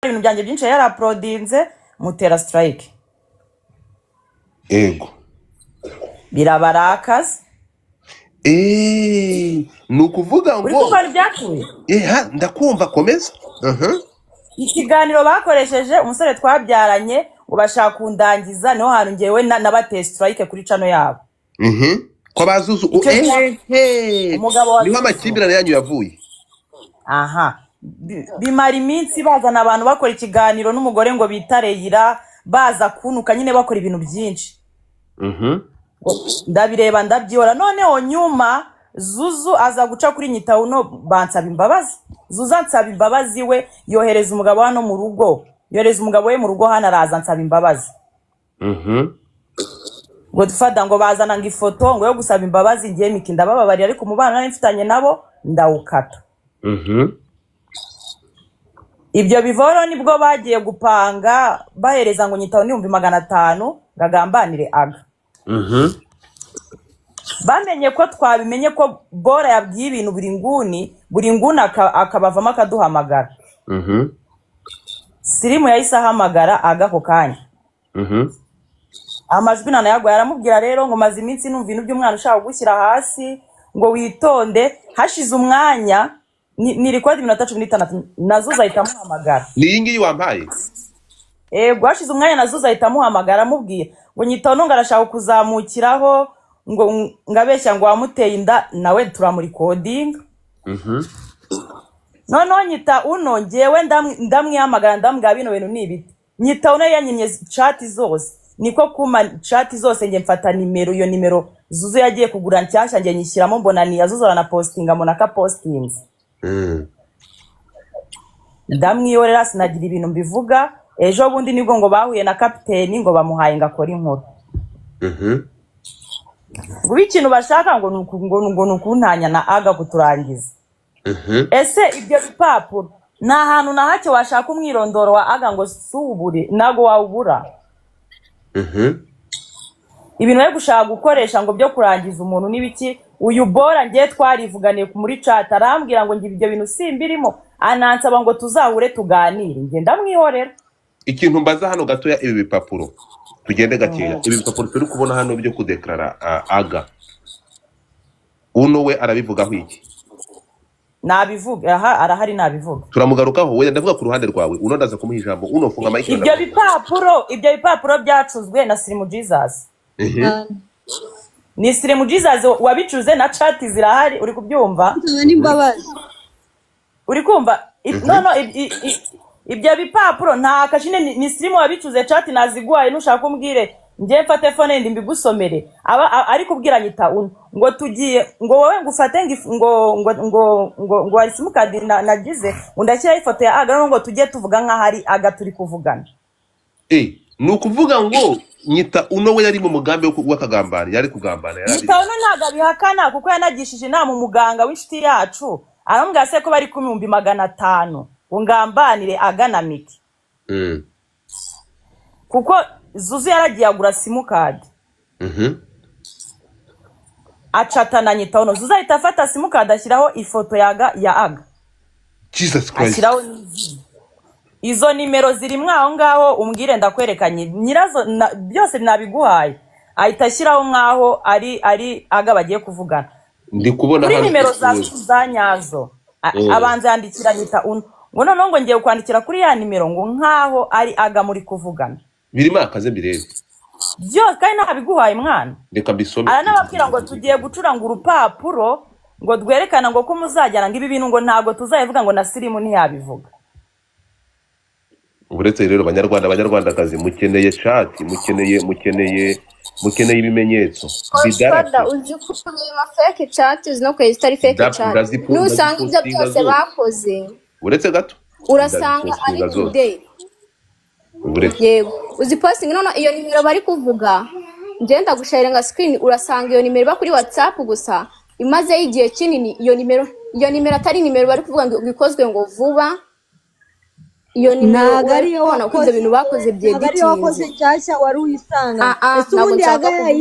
ibintu byanjye byinshi yaraprodinze mutera strike ego birabarakaza nukuvuga ngo urikuva ibyatuye ndakumva komeza ikiganiro bakoresheje umusore twabyaranye ngo bashaka kundangiza niho hantu ngewe nabateye strike kuri cano yabo ko bazuzu umugabo wa niho amakimbirane yanyu yavuye bimara iminsi bazana abantu bakora ikiganiro n'umugore ngo bitareyira baza kunuka nyine bakora ibintu byinshi ndabireba ndabyora noneho nyuma Zuzu aza guca kuri Nyita uno bansaba imbabazi Zuzu ansaba imbabazi we yohereza umugabo hano mu rugo yohereza umugabo we mu rugo hano araza ansaba imbabazi ngo dufata ngo bazana ngo ifoto ngo yo gusaba imbabazi ngiye miki ndabababari ariko umubano nari mfitanye nabo ndawukata ibyo bivoro nibwo bagiye gupanga bahereza ngo Nyita ni 500 gagambanire aga bamenye ko twabimenye ko bora yabwiye ibintu buri nguni akabavamo akaduhamagara Sirimu yahise ahamagara aga ko kanya amajwi nana yagwa yaramubwira rero ngo maze iminsi numva ibintu by'umwana ushaka gushyira hasi ngo witonde hashize umwanya ni record 15 nazuza ahita amuhamagara ni ngiyi wampaye hashize umwanya nazuza ahita amuhamagara amubwiye ngo Nyita uno ngarashaka kuzamukiraho ngo ngabeshya ngo wamuteye inda nawe turamuri coding noneho Nyita uno ngewe ndamwihamagara ndambwira bino bintu nibiti Nyita uno yanyimye chat zose niko kuma chat zose nge mfata nimero iyo nimero Zuzu yagiye kugura nshyashya nge nyishyiramo mbona ni Zuzu na postinga mbona ka postings ndamwiyorera sinagira ibintu mbivuga ejo bundi nibwo ngo bahuye na kapiteni ngo bamuhaye ngakora inkuru ngo ikintu bashaka ngo nukuntanya na aga kuturangiza ese ibyo bipapuro nta hantu na hake washaka umwirondoro wa aga ngo subure nago wawubura ibintu byo gushaka gukoresha ngo byo kurangiza umuntu n'ibiki uyu bora ngiye twarivuganiye muri chat arambwira ngo ibyo bintu simbirimo anansaba ngo tuzahure tuganire nge ndamwihorera ikintu mbaza hano gatoya ibi bipapuro tugende gakeya ibi bipapuro turi kubona hano byo kudeklara aga uno we arabivugaho iki nabivuga arahari nabivuga turamugarukaho we ndavuga ku ruhande rwawe uno ndaza kumuha ijambo uno funga mike ibyo bipapuro byacuzwe na Sirimu Jesus ni Sirimu Jesus wabicuze na chat zirahari uri kubyumva uri kumva ibyo bipapuro nta kashine ni Sirimu wabicuze chat naziguhaye nushaka kumbwire ngiye mfate phone ndi mbigusomere ari kubwira Nyita uno ngo tugiye ngo wowe ngufate ngo ari simukadi nagize undashyira ifoto ya aga ngo tujye tuvuga nka hari aga turi kuvugana nukuvuga ngo Nyita uno we yari mu mugambi wo kagambana yari kugambana Nyita uno ntaga bihakana kuko yanagishije inama umuganga w'inshuti yacu arambwira se ko bari ku 500 ungambanire aga na Miki kuko Zuzu yaragiye agura simukadi achatana Nyita uno Zuzu ahita afata simukadi ashyiraho ifoto ya aga Jesus Christ ashyiraho izo nimero ziri mwaho ngaho umbwire ndakwerekanye nyirazo byose nabiguhaye ahita ashyiraho mwaho ari aga bagiye kuvugana ndi kubona kuri nimero za nyazo abanza yandikira Nyita uno ngo none ngo ngiye kwandikira kuri ya nimero ngo nkaho ari aga muri kuvugana birimo akaze birebe byose kandi nabiguhaye mwana reka bisome aranababwira ngo tugiye gucuranga urupapuro ngo dwerekana ngo ko muzajyana ngo ibi bintu ngo ntago tuzayivuga ngo na Sirimu ntiyabivuga uretse rero abanyarwandakazi mukeneye chat mukeneye ibimenyetso bidara uzi ko ama fake chat no kwezi fake chat nusanga ibyo byose bakoze uretse gato urasanga ari today yego uzi posting none iyo nimero bari kuvuga ngenda gusharinga screen urasanga iyo nimero ba kuri WhatsApp gusa imaze igihe kinini iyo nimero atari nimero bari kuvuga ngo ikozwe ngo vuba iyo nimero ariyo wakoze ibintu bakoze byeditinze wakoze cyashya wari uyisanga ese ubundi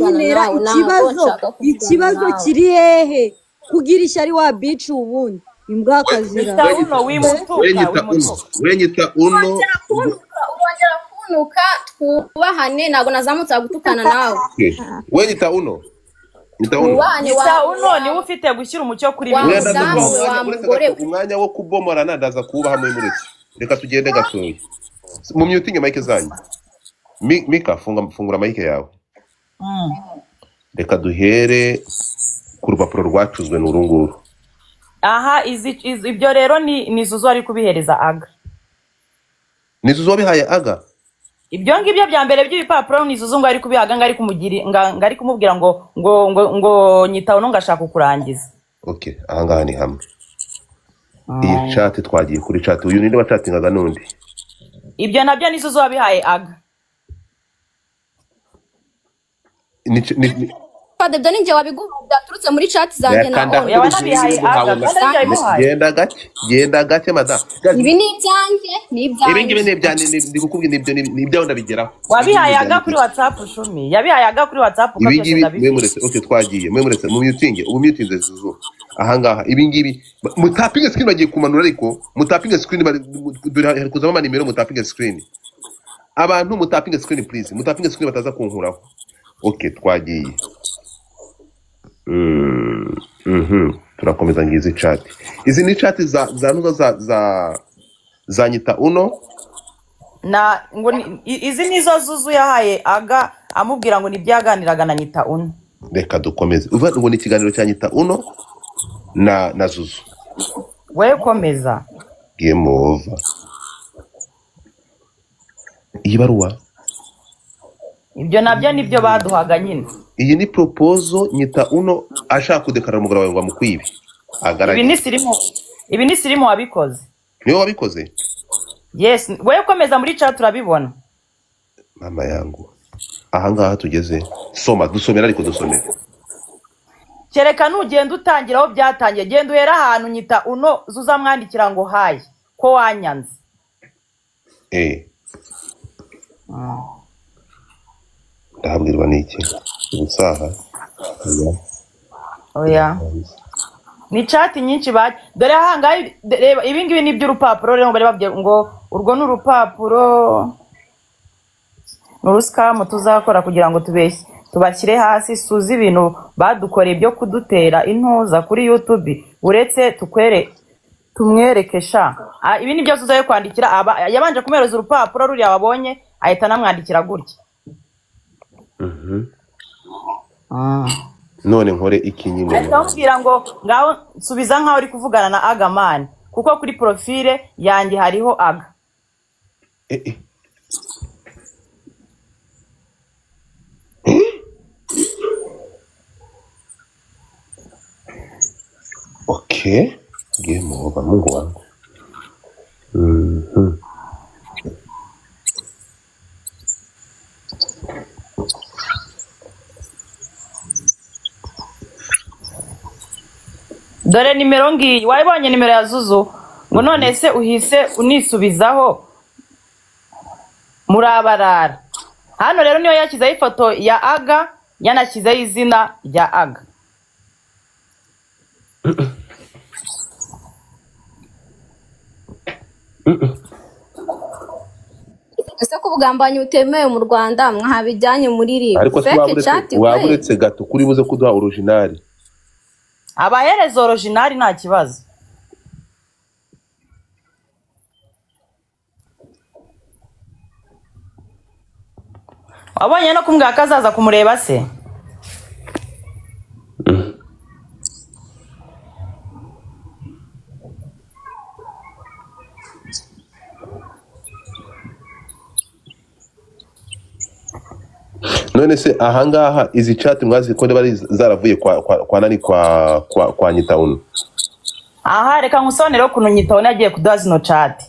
yinera ikibazo kiri hehe kugira ishyari wa beach ubundi imbwa kazira Mr. Uno wimutuka wenyita Uno urongera kunuka twubahane ntabwo nazamutse gutukana nawe wenyita Uno Mr. Uno niwe ufite gushyira umucyo kuri umwanya wo kubomorana ndaza kubaha muri mureke reka tugende gatoya mu myutinge mike zanyu Mika fungura mike yawe reka duhere ku rupapuro rwacuzwe n'urunguru aha ibyo rero ni Zuzu ari kubihereza Aga ni Zuzu wabihaye Aga ibyo ngibyo bya mbere by'ibipapuro ni Zuzu ngo ari kubihaga ngo ari kumugira ngo ari kumubwira ngo nyita Uno ngashaka kurangiza okay aha ngaha ni hamwe iyi chat twagiye kuri chat uyu ninde wachatingaga nundi ibyo nabyo ni Zuzu wabihaye Aga Fade byo ninjye wabiguhubya turutse muri chat zanjye na Oya wanabihaye Aga genda gake madam ibi ni ibyanjye ibi ngibi ni ibyanjye ndi kukubwira ibyo ndabigeraho wabihaye Aga kuri WhatsApp Shumi yabihaye Aga kuri WhatsApp ibi ngibi mwemuretse okay twagiye mwemuretse mu mutinge ubu mutinze Zuzu aha ngaha ibi ngibi mutapinga screen bagiye kumanura ariko mutapinga screen bari kuzama amanimero mutapinga screen abantu mutapinga screen please mutapinga screen bataza kunkuraho okay twagiye turakomeza ngizi chat izi ni chat za nyita Uno na ngo izi nizo Zuzu yahaye Aga amubwira ngo nibyaganiraga na nyita Uno reka dukomeze uva ngo ni ikiganiro cya nyita Uno na Zuzu we komeza game over iyi baruwa ibyo nabyo nibyo baduhaga nyine iyi ni proposal nyita Uno ashaka kudekarara umugabo wawe ngo amukwibe ibi ni sirimu wabikoze niwe wabikoze yes we komeza muri chat turabibona mama yangu aha ngaha tugeze dusomera ariko dusomera kereka nugenda utangiraho byatangiye genda uhera ahantu nyita Uno Zuza mwandikira ngo hayi ko wanyanze ndahabwirwa n'iki ubusaha oya ni chat nyinshi dore hanga reba ibi ngibi ni by'urupapuro rero bari babye ngo urwo n'urupapuro n'uruskamu tuzakora kugira ngo tubashyire hasi suzi ibintu badukoreye byo kudutera intuza kuri YouTube uretse tumwereke sha ibi ni byo tuzaye kwandikira yabanje kumereza urupapuro ruri ababonye ahita namwandikira gutya none nkore iki nyine ndamubwira ngo ngaho subiza nkaho uri kuvugana na Agamani kuko kuri profile yanjye hariho Aga okay game over Mungu wangu dore nimero ngiyi wayibonye nimero ya Zuzu ngo none se uhise unisubizaho murabarara hano rero niyo yashyizeho ifoto ya Aga yanashyizeho izina rya Aga ese ko ubugambanyi butemewe mu Rwanda mwahabijyanye muri ribu ariko waburetse gato kuri buze kuduha original abahereza original nta kibazo wabonye no kumbwira ko azaza kumureba se none se ahangaha izi chat mwazi ko bari zaravuye kwa nani kwa nyita Uno aha reka nkusonere ukuntu nyita Uno yagiye kuduha zino chat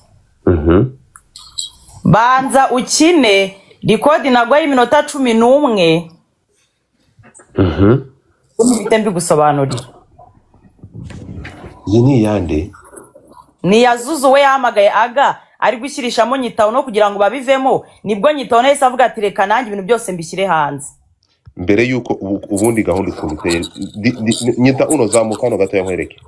banza ukine record nagwa y'iminota 11 umite mbigusobanurira iyi ni yande ni ya Zuzu we yahamagaye Aga ari gushyirishamo nyita Uno kugira ngo babivemo nibwo nyita Uno yese avuga ati reka nanjye ibintu byose mbishyire hanze mbere yuko ubundi gahunda ikumuteye nyita Uno zamuka no gato yankwereke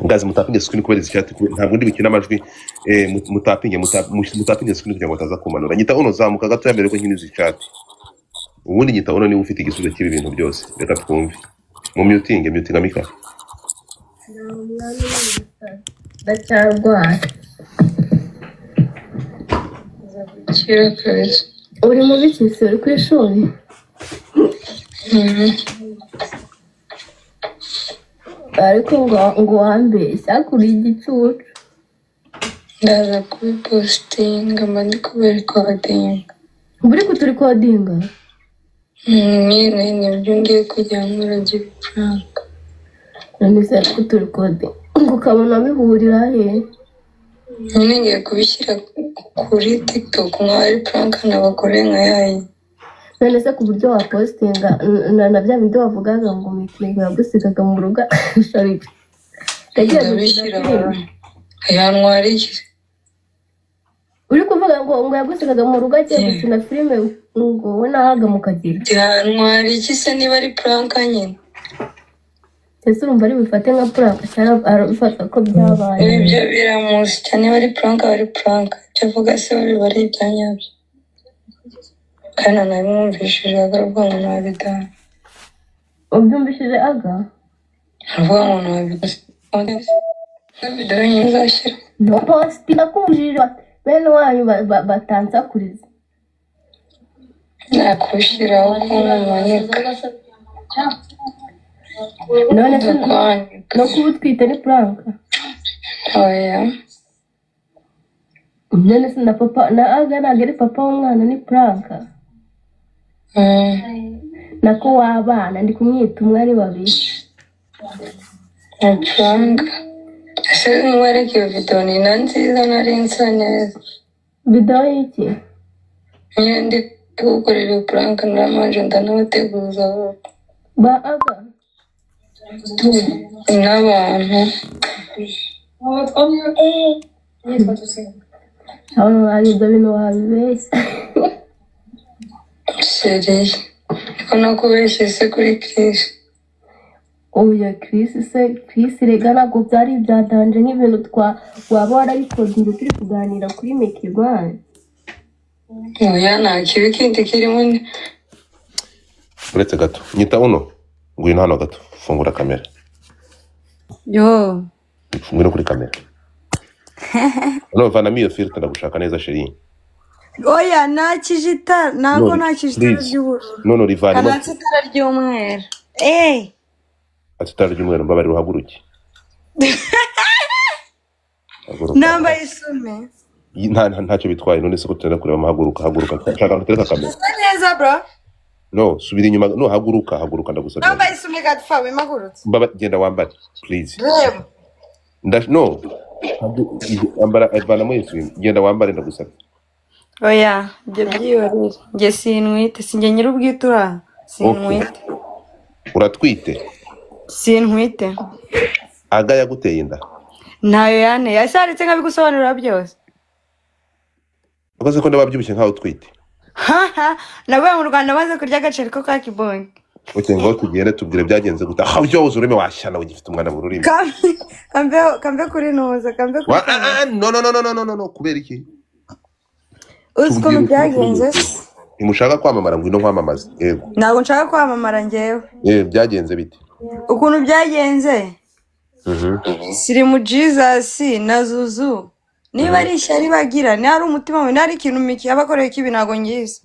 ngazi mutapinge screen kubera izi chat ntabwo ndi bikina amajwi mutapinge screen kugira ngo bataza kumanura nyita uno zamuka gato yambere ko nkini izi chat ubundi nyita uno niwe ufite igisubizo cy'ibi bintu byose reka twumve mu muting amika ndacyarwaye uri mu bikisi uri ku ishuri ariko ngo wambeshya kuri igicucu ndaza kubipositinga mba ndi kubirikodinga uri kuturikodinga nyine nibyo ngiye kujya nkuragira ifaranga nanditse ari kuturikodinga ngo ukabona bihurira he nyine ngiye kubishyira kuri tiktok nk'aho ari puranka n'abagore nka yayi none se ku buryo wapositinga na bya bindi wavugaga ngo mitingi yagusigaga mu rugo sorry ndabishyira yantwariye uri kuvuga ngo yagusigaga mu rugo agiye gukina filime ngo we nahaga mu kagira yantwariye se niba ari puranka nyine ese urumva ari bifate nka puranka cyangwa arabifata ko byabaye ibyo biramusya niba ari puranka bari puranka icyo avuga se biba ari ibyanyabyo kandi nabimwumvishije agaruka umuntu wabidana ubyumvishije aga avuga umuntu wabidana video nyuzashyira no post nakumvije bene wanyu batansakuriza nakushyiraho kumamanika none se no kuba utwite ni puranka oya none se na papa na aga ntabwo ari papa w'umwana ni puranka nako w'abana ndi kumwita umwe ari babiri puranka ese nkwereke iyo video ni na nziza nari nsa neza video y'iki nyine ndi gukorera iyo puranka naramanje ndanabateguza ba aga n'abantu aho ari ibyo bintu wabibeshya seriye niko nakubeshye se kuri Chris oya Chris rega ntabwo byari ibyadanje nk'ibintu waba warabikodinga turi kuganira kuri Mekirwani oya nta kibi kindi kirimo uretse gato nyita uno ngwino hano gato fungura kamera yo ngwino kuri kamera no vana miyo filter ndagushaka neza sheri oya nakijita nako nakijita ry'ubururu no rivana nakitara ry'umweru atitara ry'umweru mbabari ruhaguruki namba isume ntacyo bitwaye none se ko tenda kureba haguruka nshaka gutereka kamera neza bro no subira inyuma no haguruka ndagusaba namba isume gatfa wimagurutse mbaba genda wambare please reba no ambara advana mu isume genda wambare ndagusaba oya nge byiyorere nge sinwite singe nyirubwitura sinwite uratwite sinwite aga yaguteye inda nayo yane yasaritse nkabigusobanurira byose ukoze ko ndababyibushye nkaho twite nawe mu Rwanda maze kurya agaceri ko ka kibonge uke ngo tugende tubwire byagenze guta aho byoze urime washyana ugifite umwana mu rurimi kambe kuri noza kambe kuri no kubera iki usko byagenze imushaka kwamamara ngo ino kwamamaza yego ntabwo nshaka kwamamara ngewe byagenze bite ukuntu byagenze siri mu Jesus na Zuzu niba ari ishyari bagira ni ari umutima we nari ikintu miki abakoreye kibi nago ngize